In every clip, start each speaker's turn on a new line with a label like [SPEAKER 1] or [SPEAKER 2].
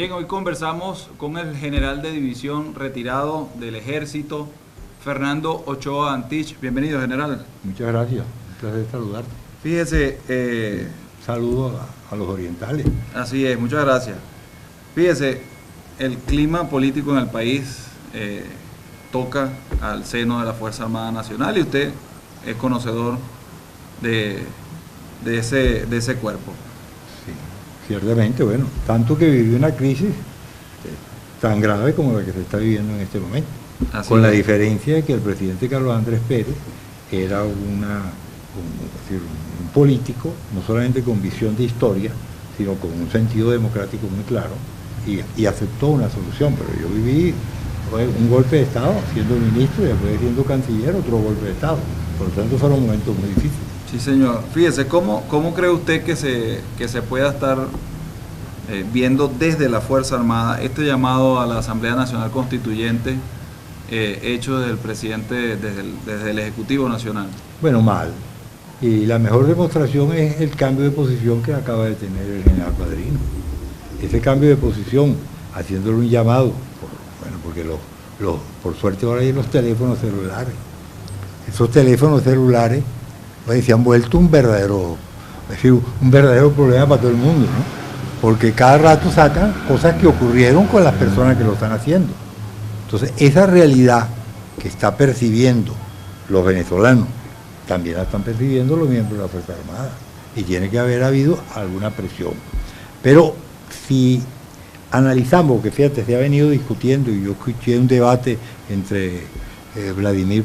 [SPEAKER 1] Bien, hoy conversamos con el general de división retirado del Ejército, Fernando Ochoa Antich. Bienvenido, general.
[SPEAKER 2] Muchas gracias, un placer saludarte.
[SPEAKER 1] Fíjese...
[SPEAKER 2] Saludo a los orientales.
[SPEAKER 1] Así es, muchas gracias. Fíjese, el clima político en el país toca al seno de la Fuerza Armada Nacional y usted es conocedor de ese cuerpo.
[SPEAKER 2] Sí, ciertamente, bueno, tanto que vivió una crisis tan grave como la que se está viviendo en este momento.
[SPEAKER 1] Así
[SPEAKER 2] con
[SPEAKER 1] es.
[SPEAKER 2] La diferencia de que el presidente Carlos Andrés Pérez era un político, no solamente con visión de historia, sino con un sentido democrático muy claro, y aceptó una solución. Pero yo viví un golpe de Estado siendo ministro y después siendo canciller, otro golpe de Estado. Por lo tanto, fueron momentos muy difíciles.
[SPEAKER 1] Sí, señor. Fíjese, ¿cómo cree usted que se pueda estar viendo desde la Fuerza Armada este llamado a la Asamblea Nacional Constituyente hecho desde el presidente, desde el Ejecutivo Nacional?
[SPEAKER 2] Bueno, mal. Y la mejor demostración es el cambio de posición que acaba de tener el general Padrino. Ese cambio de posición, haciéndole un llamado, porque por suerte ahora hay los teléfonos celulares. Esos teléfonos celulares se han vuelto un verdadero problema para todo el mundo, ¿no? Porque cada rato sacan cosas que ocurrieron con las personas que lo están haciendo. Entonces, esa realidad que está percibiendo los venezolanos, también la están percibiendo los miembros de la Fuerza Armada, y tiene que haber habido alguna presión. Pero si analizamos, que fíjate, se ha venido discutiendo, y yo escuché un debate entre Vladimir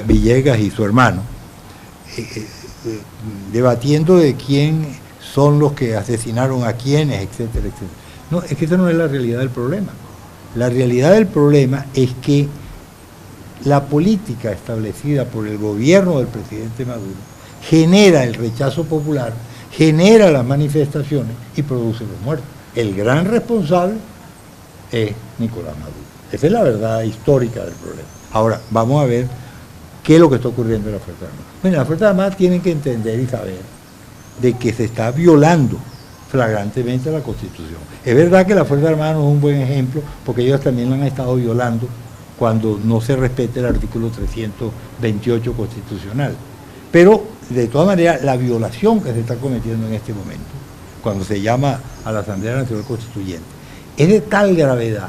[SPEAKER 2] Villegas y su hermano, debatiendo de quién son los que asesinaron a quiénes, etcétera, etcétera. No, es que esa no es la realidad del problema. La realidad del problema es que la política establecida por el gobierno del presidente Maduro genera el rechazo popular, genera las manifestaciones y produce los muertos. El gran responsable es Nicolás Maduro. Esa es la verdad histórica del problema. Ahora, vamos a ver qué es lo que está ocurriendo en la Fuerza Armada. Bueno, las Fuerzas Armadas tienen que entender y saber de que se está violando flagrantemente la Constitución. Es verdad que la Fuerza Armada no es un buen ejemplo, porque ellos también la han estado violando cuando no se respeta el artículo 328 constitucional. Pero, de todas maneras, la violación que se está cometiendo en este momento, cuando se llama a la Asamblea Nacional Constituyente, es de tal gravedad,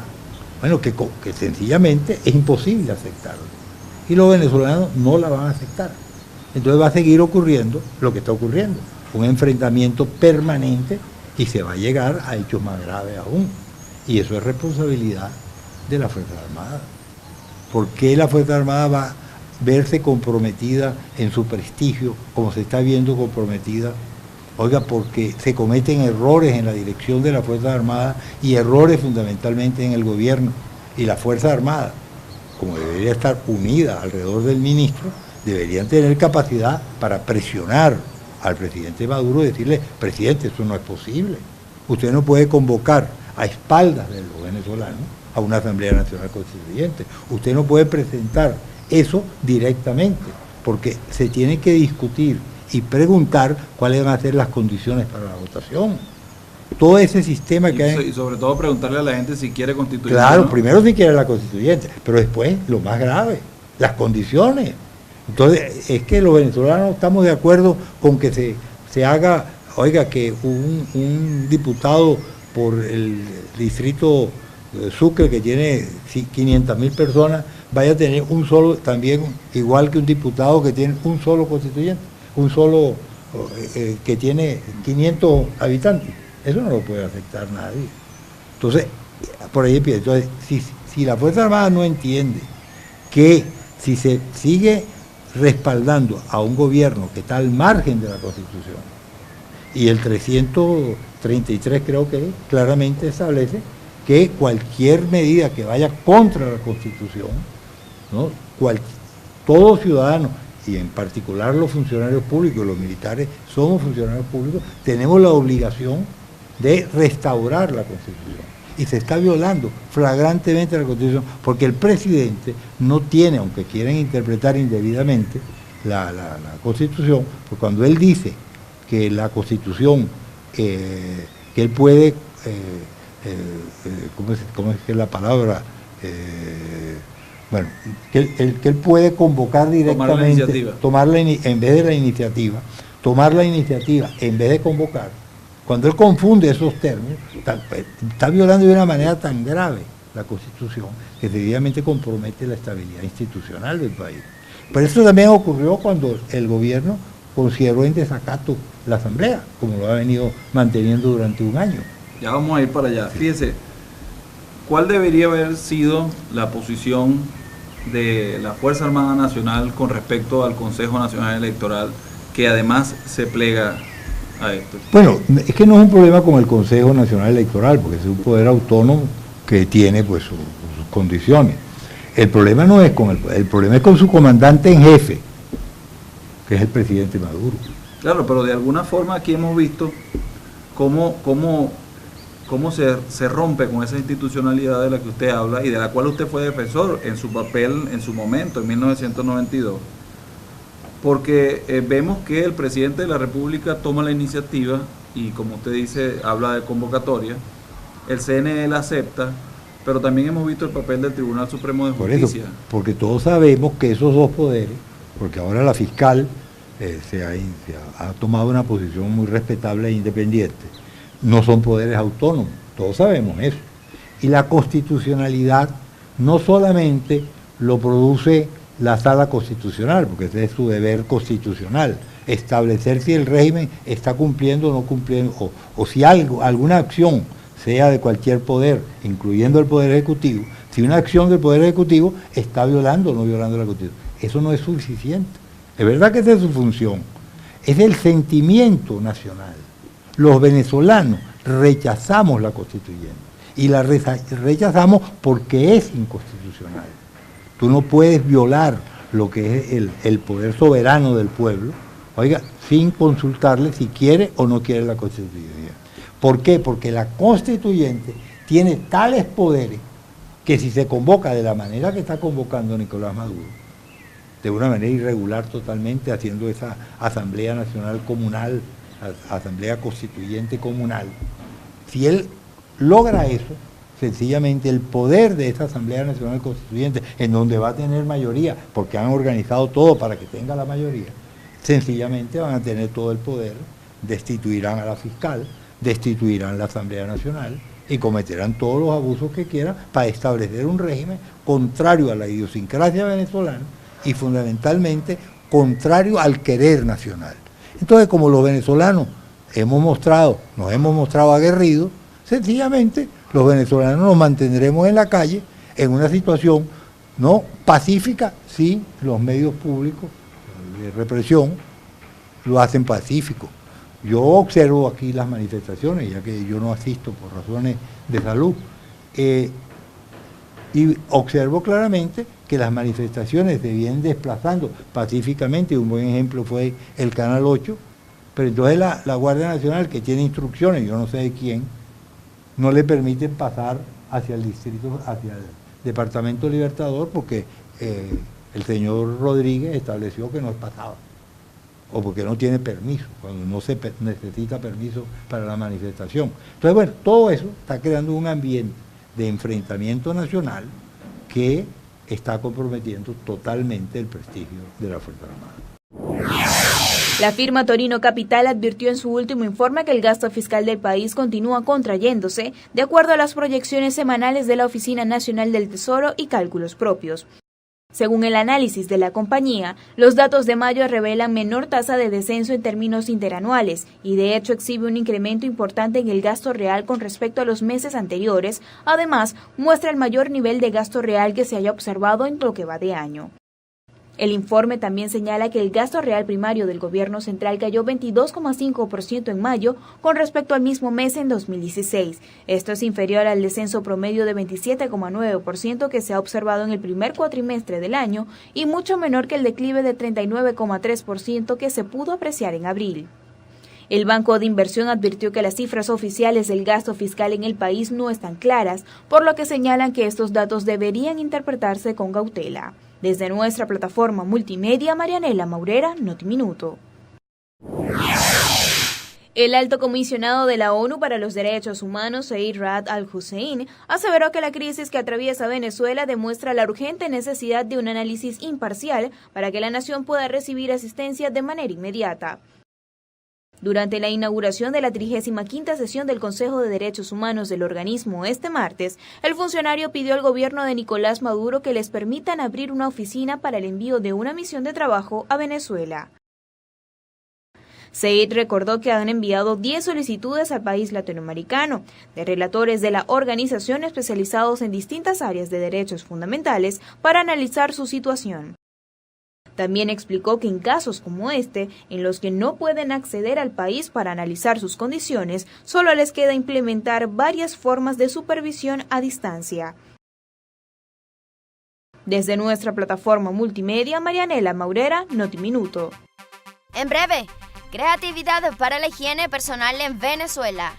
[SPEAKER 2] bueno, que sencillamente es imposible aceptarlo. Y los venezolanos no la van a aceptar. Entonces va a seguir ocurriendo lo que está ocurriendo, un enfrentamiento permanente, y se va a llegar a hechos más graves aún. Y eso es responsabilidad de la Fuerza Armada. ¿Por qué la Fuerza Armada va a verse comprometida en su prestigio como se está viendo comprometida? Oiga, porque se cometen errores en la dirección de la Fuerza Armada y errores fundamentalmente en el gobierno. Y la Fuerza Armada, como debería estar unida alrededor del ministro, deberían tener capacidad para presionar al presidente Maduro y decirle: presidente, eso no es posible. Usted no puede convocar a espaldas de los venezolanos a una Asamblea Nacional Constituyente. Usted no puede presentar eso directamente, porque se tiene que discutir y preguntar cuáles van a ser las condiciones para la votación. Todo ese sistema que hay...
[SPEAKER 1] Y sobre todo preguntarle a la gente si quiere constituir.
[SPEAKER 2] Claro,
[SPEAKER 1] ¿no?
[SPEAKER 2] Primero si quiere la constituyente, pero después, lo más grave, las condiciones. Entonces, es que los venezolanos estamos de acuerdo con que se haga, oiga, que un diputado por el distrito Sucre, que tiene 500.000 personas, vaya a tener un solo, también igual que un diputado que tiene un solo constituyente, un solo que tiene 500 habitantes. Eso no lo puede aceptar nadie. Entonces, por ahí pienso, entonces, si la Fuerza Armada no entiende que si se sigue respaldando a un gobierno que está al margen de la Constitución, y el 333 creo que claramente establece que cualquier medida que vaya contra la Constitución, ¿no? Todo ciudadano, y en particular los funcionarios públicos, los militares somos funcionarios públicos, tenemos la obligación de restaurar la Constitución. Y se está violando flagrantemente la Constitución, porque el presidente no tiene, aunque quieren interpretar indebidamente la Constitución, porque cuando él dice que la Constitución, que él puede ¿cómo es que es la palabra? Bueno, que él puede convocar directamente, en vez de la iniciativa, tomar la iniciativa en vez de convocar. Cuando él confunde esos términos, está violando de una manera tan grave la Constitución que sencillamente compromete la estabilidad institucional del país. Pero eso también ocurrió cuando el gobierno consideró en desacato la Asamblea, como lo ha venido manteniendo durante un año.
[SPEAKER 1] Ya vamos a ir para allá. Fíjese, ¿cuál debería haber sido la posición de la Fuerza Armada Nacional con respecto al Consejo Nacional Electoral, que además se plega a esto?
[SPEAKER 2] Bueno, es que no es un problema con el Consejo Nacional Electoral, porque es un poder autónomo que tiene pues sus condiciones. El problema no es con el problema es con su comandante en jefe, que es el presidente Maduro.
[SPEAKER 1] Claro, pero de alguna forma aquí hemos visto cómo se rompe con esa institucionalidad de la que usted habla y de la cual usted fue defensor en su papel, en su momento, en 1992. Porque vemos que el presidente de la República toma la iniciativa y, como usted dice, habla de convocatoria, el CNE la acepta, pero también hemos visto el papel del Tribunal Supremo de Justicia.
[SPEAKER 2] Por eso, porque todos sabemos que esos dos poderes, porque ahora la fiscal ha tomado una posición muy respetable e independiente, no son poderes autónomos, todos sabemos eso. Y la constitucionalidad no solamente lo produce la Sala Constitucional, porque ese es su deber constitucional, establecer si el régimen está cumpliendo o no cumpliendo, o si alguna acción, sea de cualquier poder, incluyendo el Poder Ejecutivo, si una acción del Poder Ejecutivo está violando o no violando la Constitución. Eso no es suficiente. Es verdad que esa es su función. Es el sentimiento nacional. Los venezolanos rechazamos la Constituyente y la rechazamos porque es inconstitucional. Tú no puedes violar lo que es el poder soberano del pueblo, oiga, sin consultarle si quiere o no quiere la Constitución. ¿Por qué? Porque la Constituyente tiene tales poderes que si se convoca de la manera que está convocando Nicolás Maduro, de una manera irregular totalmente, haciendo esa Asamblea Nacional Comunal, Asamblea Constituyente Comunal, si él logra eso, sencillamente el poder de esa Asamblea Nacional Constituyente, en donde va a tener mayoría, porque han organizado todo para que tenga la mayoría, sencillamente van a tener todo el poder, destituirán a la fiscal, destituirán la Asamblea Nacional y cometerán todos los abusos que quieran para establecer un régimen contrario a la idiosincrasia venezolana y fundamentalmente contrario al querer nacional. Entonces, como los venezolanos nos hemos mostrado aguerridos, sencillamente los venezolanos nos mantendremos en la calle en una situación no pacífica, si los medios públicos de represión lo hacen pacífico. Yo observo aquí las manifestaciones, ya que yo no asisto por razones de salud, y observo claramente que las manifestaciones se vienen desplazando pacíficamente. Un buen ejemplo fue el Canal 8, pero entonces la Guardia Nacional, que tiene instrucciones, yo no sé de quién, no le permiten pasar hacia el distrito, hacia el Departamento Libertador, porque el señor Rodríguez estableció que no pasaba, o porque no tiene permiso, cuando no se necesita permiso para la manifestación. Entonces, bueno, todo eso está creando un ambiente de enfrentamiento nacional que está comprometiendo totalmente el prestigio de la Fuerza Armada.
[SPEAKER 3] La firma Torino Capital advirtió en su último informe que el gasto fiscal del país continúa contrayéndose, de acuerdo a las proyecciones semanales de la Oficina Nacional del Tesoro y cálculos propios. Según el análisis de la compañía, los datos de mayo revelan menor tasa de descenso en términos interanuales y de hecho exhibe un incremento importante en el gasto real con respecto a los meses anteriores. Además, muestra el mayor nivel de gasto real que se haya observado en lo que va de año. El informe también señala que el gasto real primario del gobierno central cayó 22,5% en mayo con respecto al mismo mes en 2016. Esto es inferior al descenso promedio de 27,9% que se ha observado en el primer cuatrimestre del año y mucho menor que el declive de 39,3% que se pudo apreciar en abril. El Banco de Inversión advirtió que las cifras oficiales del gasto fiscal en el país no están claras, por lo que señalan que estos datos deberían interpretarse con cautela. Desde nuestra plataforma multimedia, Marianela Maurera, Notiminuto. El alto comisionado de la ONU para los Derechos Humanos, Zeid Ra'ad al-Hussein, aseveró que la crisis que atraviesa Venezuela demuestra la urgente necesidad de un análisis imparcial para que la nación pueda recibir asistencia de manera inmediata. Durante la inauguración de la 35ª sesión del Consejo de Derechos Humanos del organismo este martes, el funcionario pidió al gobierno de Nicolás Maduro que les permitan abrir una oficina para el envío de una misión de trabajo a Venezuela. Zeid recordó que han enviado 10 solicitudes al país latinoamericano, de relatores de la organización especializados en distintas áreas de derechos fundamentales para analizar su situación. También explicó que en casos como este, en los que no pueden acceder al país para analizar sus condiciones, solo les queda implementar varias formas de supervisión a distancia. Desde nuestra plataforma multimedia, Marianela Maurera, Notiminuto.
[SPEAKER 4] En breve, creatividad para la higiene personal en Venezuela.